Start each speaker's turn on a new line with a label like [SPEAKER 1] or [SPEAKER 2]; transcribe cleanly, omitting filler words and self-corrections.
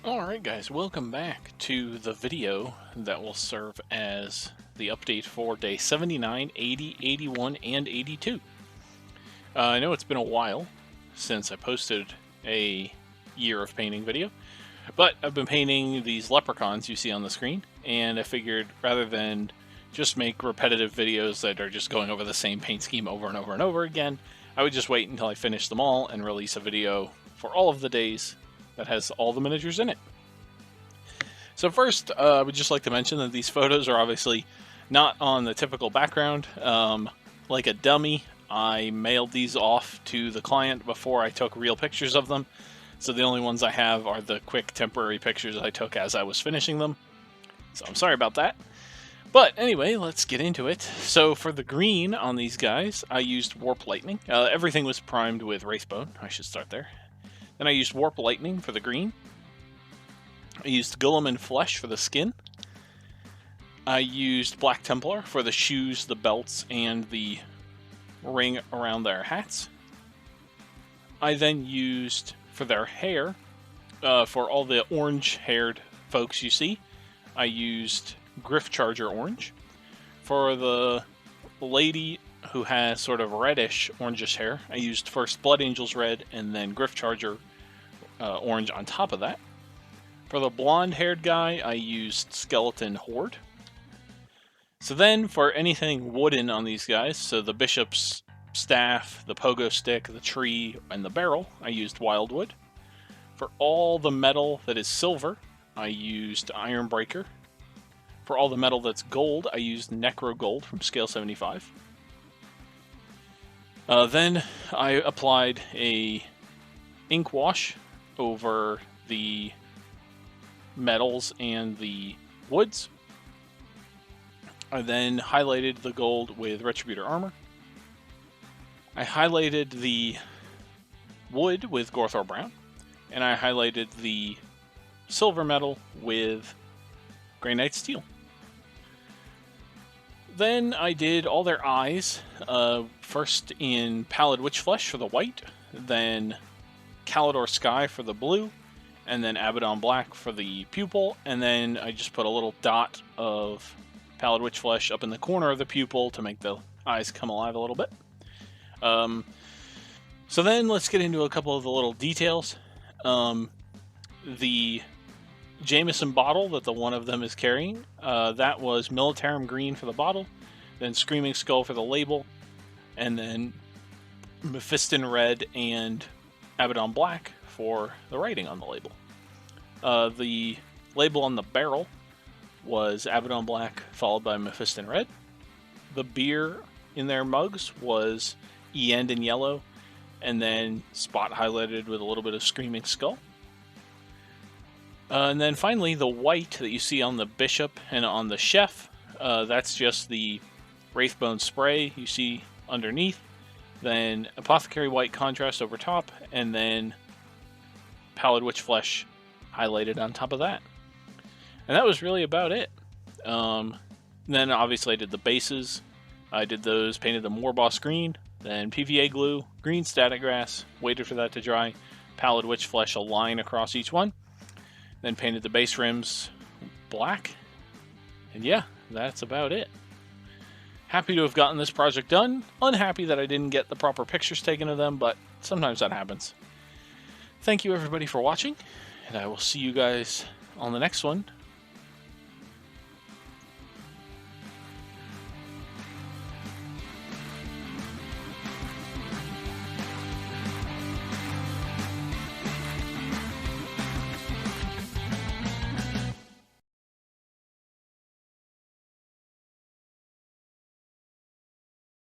[SPEAKER 1] Alright guys, welcome back to the video that will serve as the update for day 79, 80, 81, and 82. I know it's been a while since I posted a year of painting video, but I've been painting these leprechauns you see on the screen, and I figured rather than just make repetitive videos that are just going over the same paint scheme over and over and over again, I would just wait until I finish them all and release a video for all of the days that has all the miniatures in it. So first, I would just like to mention that these photos are obviously not on the typical background. Like a dummy, I mailed these off to the client before I took real pictures of them. So the only ones I have are the quick temporary pictures I took as I was finishing them. So I'm sorry about that. But anyway, let's get into it. So for the green on these guys, I used Warp Lightning. Everything was primed with Wraithbone. I should start there. Then I used Warp Lightning for the green. I used Golem and Flesh for the skin. I used Black Templar for the shoes, the belts, and the ring around their hats. I then used, for their hair, for all the orange-haired folks you see, I used Griff Charger Orange. For the lady who has sort of reddish orangish hair, I used first Blood Angels Red and then Griff Charger Orange on top of that. For the blonde-haired guy, I used Skeleton Horde. So then, for anything wooden on these guys, so the bishop's staff, the pogo stick, the tree, and the barrel, I used Wildwood. For all the metal that is silver, I used Ironbreaker. For all the metal that's gold, I used Necro Gold from Scale 75. Then I applied a ink wash over the metals and the woods. I then highlighted the gold with Retributor Armor. I highlighted the wood with Gorthor Brown, and I highlighted the silver metal with Grey Knight Steel. Then I did all their eyes, first in Pallid Witch Flesh for the white, then Calidor Sky for the blue, and then Abaddon Black for the pupil, and then I just put a little dot of Pallid Witch Flesh up in the corner of the pupil to make the eyes come alive a little bit. So then let's get into a couple of the little details. The Jameson bottle that the one of them is carrying, that was Militarum Green for the bottle, then Screaming Skull for the label, and then Mephiston Red and Abaddon Black for the writing on the label. The label on the barrel was Abaddon Black followed by Mephiston Red. The beer in their mugs was End in yellow, and then spot highlighted with a little bit of Screaming Skull. And then finally, the white that you see on the bishop and on the chef, that's just the Wraithbone spray you see underneath. Then Apothecary White contrast over top, and then Pallid Witch Flesh highlighted on top of that. And that was really about it. Then obviously I did the bases. I did those, painted them Warboss green, then PVA glue, green static grass, waited for that to dry, Pallid Witch Flesh a line across each one, then painted the base rims black, and yeah, that's about it. Happy to have gotten this project done. Unhappy that I didn't get the proper pictures taken of them, but sometimes that happens. Thank you everybody for watching, and I will see you guys on the next one